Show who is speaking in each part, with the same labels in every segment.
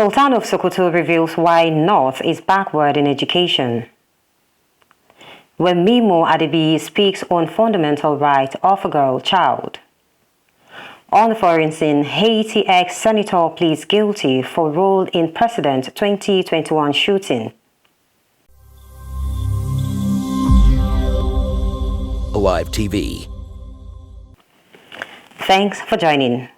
Speaker 1: Sultan of Sokoto reveals why North is backward in education. When Mimo Adebi speaks on fundamental right of a girl child. On the foreign scene, Haiti ex-senator pleads guilty for role in President 2021 shooting.
Speaker 2: Alive TV.
Speaker 1: Thanks for joining.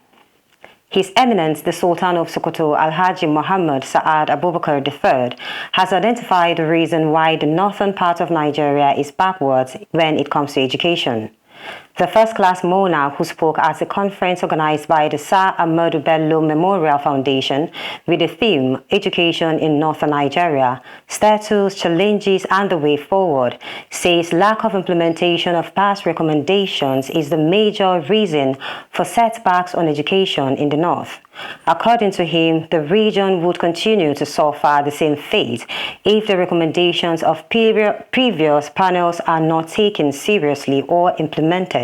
Speaker 1: His Eminence, the Sultan of Sokoto, Alhaji Muhammad Saad Abubakar III, has identified the reason why the northern part of Nigeria is backwards when it comes to education. The first-class monarch who spoke at a conference organized by the Sir Ahmadu Bello Memorial Foundation with the theme Education in Northern Nigeria, Status, Challenges and the Way Forward, says lack of implementation of past recommendations is the major reason for setbacks on education in the north. According to him, the region would continue to suffer the same fate if the recommendations of previous panels are not taken seriously or implemented.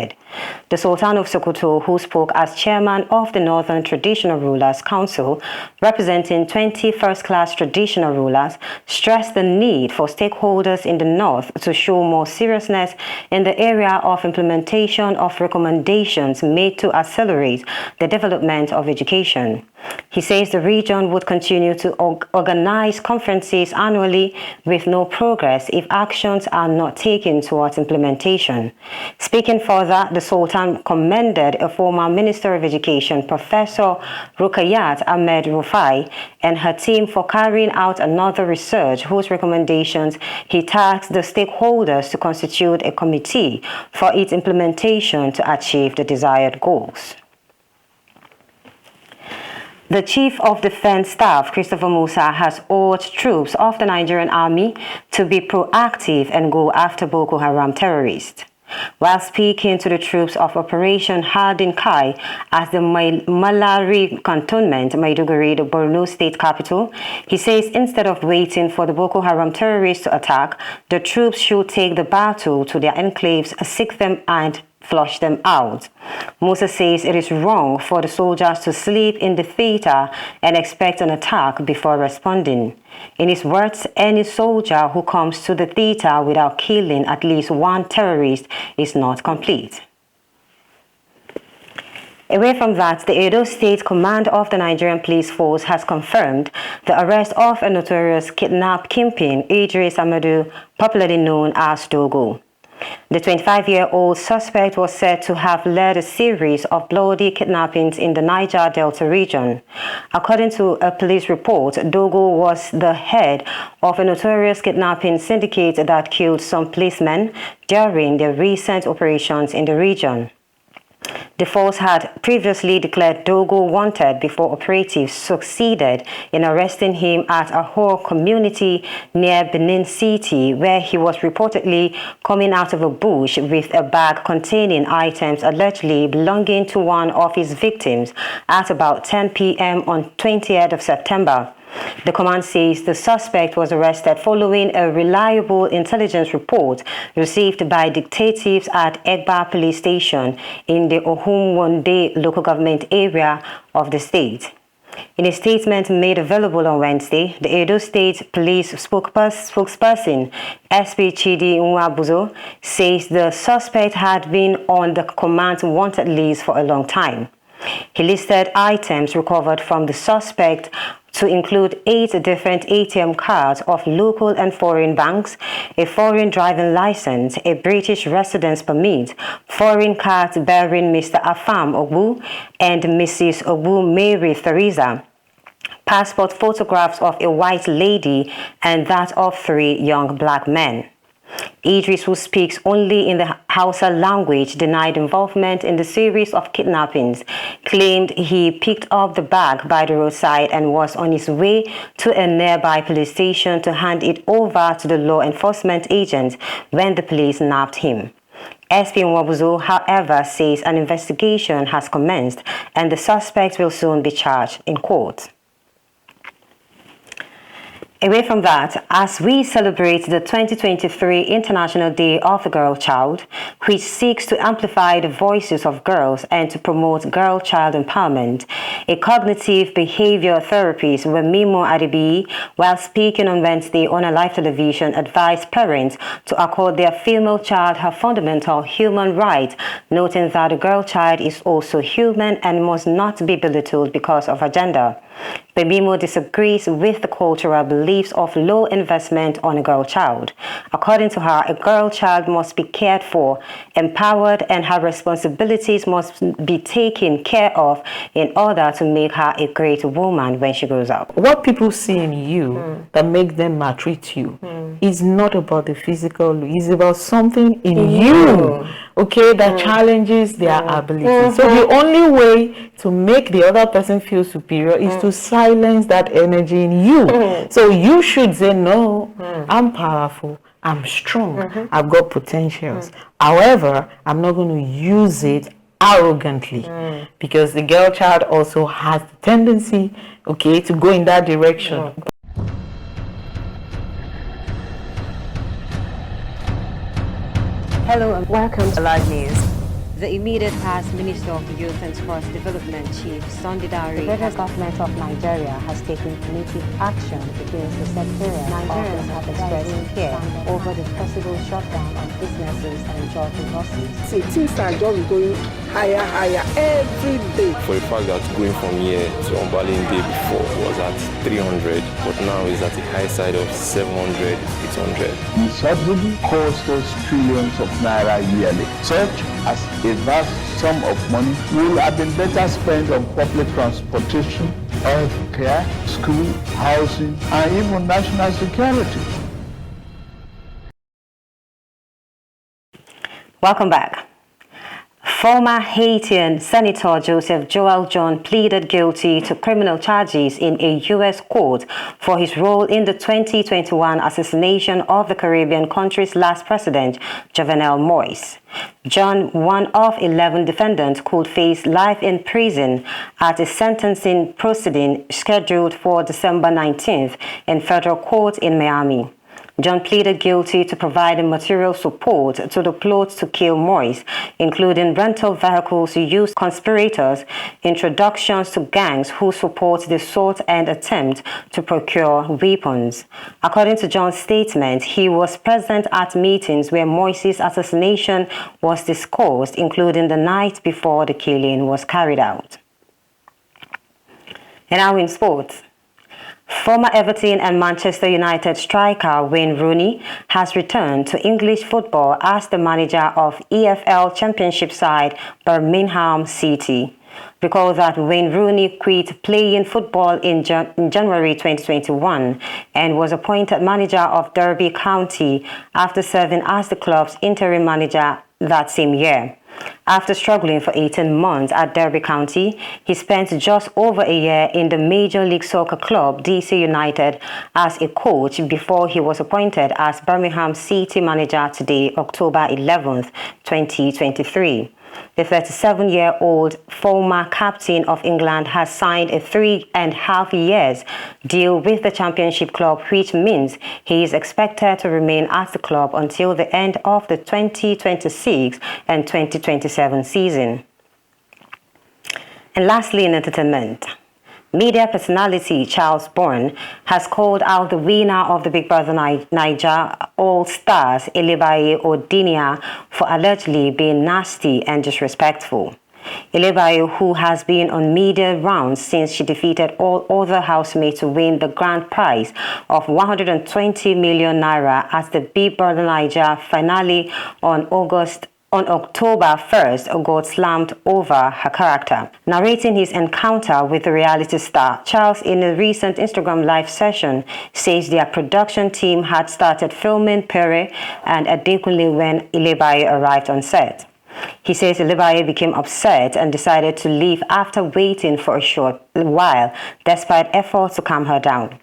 Speaker 1: The Sultan of Sokoto, who spoke as chairman of the Northern Traditional Rulers Council, representing 20 first-class traditional rulers, stressed the need for stakeholders in the north to show more seriousness in the area of implementation of recommendations made to accelerate the development of education. He says the region would continue to organize conferences annually with no progress if actions are not taken towards implementation. Speaking further, the Sultan commended a former Minister of Education, Professor Rukayat Ahmed Rufai, and her team for carrying out another research whose recommendations he tasked the stakeholders to constitute a committee for its implementation to achieve the desired goals. The Chief of Defense Staff, Christopher Musa, has urged troops of the Nigerian Army to be proactive and go after Boko Haram terrorists. While speaking to the troops of Operation Hardin Kai at the Malari Cantonment, Maiduguri, the Borno state capital, he says instead of waiting for the Boko Haram terrorists to attack, the troops should take the battle to their enclaves, seek them and flush them out. Musa says it is wrong for the soldiers to sleep in the theater and expect an attack before responding. In his words, any soldier who comes to the theater without killing at least one terrorist is not complete. Away from that, the Edo State Command of the Nigerian Police Force has confirmed the arrest of a notorious kidnap kingpin, Idris Amadou, popularly known as Dogo. The 25-year-old suspect was said to have led a series of bloody kidnappings in the Niger Delta region. According to a police report, Dogo was the head of a notorious kidnapping syndicate that killed some policemen during their recent operations in the region. The force had previously declared Dogo wanted before operatives succeeded in arresting him at a Ahor community near Benin City, where he was reportedly coming out of a bush with a bag containing items allegedly belonging to one of his victims at about 10 p.m. on 20th of September. The command says the suspect was arrested following a reliable intelligence report received by detectives at Egba Police Station in the Ohumwonde local government area of the state. In a statement made available on Wednesday, the Edo State Police spokesperson, SP Chidi Nwabuzo, says the suspect had been on the command's wanted list for a long time. He listed items recovered from the suspect to include 8 different ATM cards of local and foreign banks, a foreign driving license, a British residence permit, foreign cards bearing Mr. Afam Ogbu and Mrs. Ogbu Mary Theresa, passport photographs of a white lady and that of 3 young black men. Idris, who speaks only in the Hausa language, denied involvement in the series of kidnappings, claimed he picked up the bag by the roadside and was on his way to a nearby police station to hand it over to the law enforcement agents when the police nabbed him. SP Nwabuzo, however, says an investigation has commenced and the suspect will soon be charged in court. Away from that, as we celebrate the 2023 International Day of the Girl Child, which seeks to amplify the voices of girls and to promote girl-child empowerment, a cognitive behavior therapist, Wemimo Adibi, while speaking on Wednesday on a live television, advised parents to accord their female child her fundamental human right, noting that the girl child is also human and must not be belittled because of her gender. Wemimo disagrees with the cultural beliefs of low investment on a girl child. According to her, a girl child must be cared for, empowered, and her responsibilities must be taken care of in order to make her a great woman when she grows up.
Speaker 3: What people see in you that make them maltreat you is not about the physical, it's about something in you, okay, that challenges their ability. So the only way to make the other person feel superior is to silence that energy in you. So you should say, no, I'm powerful, I'm strong, I've got potentials. However, I'm not going to use it arrogantly, because the girl child also has the tendency, okay, to go in that direction.
Speaker 1: Hello and welcome to Live News. The immediate past Minister of Youth and Sports Development Chief Sondidari, the federal government of Nigeria has taken punitive action against the secretariat. Nigerians have expressed fear over the possible shutdown of businesses and job losses.
Speaker 4: See, things are just going higher every day.
Speaker 5: For a fact that going from here to Ombalin day before was at 300, but now is at the high side of 700, 800.
Speaker 6: The subsidy costs us trillions of naira yearly. Such as a vast sum of money will have been better spent on public transportation, health care, school, housing, and even national security.
Speaker 1: Welcome back. Former Haitian Senator Joseph Joel John pleaded guilty to criminal charges in a U.S. court for his role in the 2021 assassination of the Caribbean country's last president, Jovenel Moïse. John, one of 11 defendants, could face life in prison at a sentencing proceeding scheduled for December 19th in federal court in Miami. John pleaded guilty to providing material support to the plot to kill Moïse, including rental vehicles used conspirators, introductions to gangs who support the assault and attempt to procure weapons. According to John's statement, he was present at meetings where Moïse's assassination was discussed, including the night before the killing was carried out. And now in sports. Former Everton and Manchester United striker Wayne Rooney has returned to English football as the manager of EFL Championship side Birmingham City. Recall that Wayne Rooney quit playing football in January 2021 and was appointed manager of Derby County after serving as the club's interim manager that same year. After struggling for 18 months at Derby County, he spent just over a year in the Major League Soccer club DC United as a coach before he was appointed as Birmingham City manager today, October 11th, 2023. The 37-year-old former captain of England has signed a 3.5 years deal with the championship club, which means he is expected to remain at the club until the end of the 2026 and 2027 season. And lastly, in entertainment. Media personality Charles Bourne has called out the winner of the Big Brother Naija All-Stars, Elebaye Odinia, for allegedly being nasty and disrespectful. Elebaye, who has been on media rounds since she defeated all other housemates to win the grand prize of 120 million naira at the Big Brother Naija finale on October 1st, got slammed over her character. Narrating his encounter with the reality star, Charles, in a recent Instagram live session, says their production team had started filming Pere and Adekunle when Elebaye arrived on set. He says Elebaye became upset and decided to leave after waiting for a short while, despite efforts to calm her down.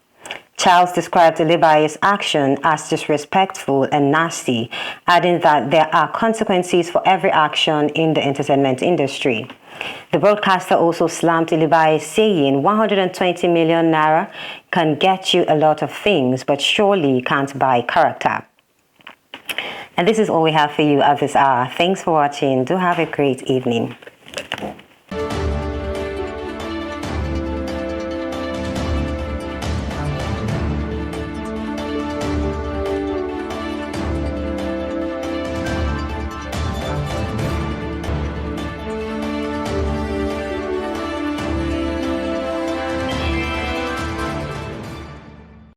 Speaker 1: Charles described Levi's action as disrespectful and nasty, adding that there are consequences for every action in the entertainment industry. The broadcaster also slammed Levi, saying 120 million naira can get you a lot of things, but surely can't buy character. And this is all we have for you at this hour. Thanks for watching. Do have a great evening.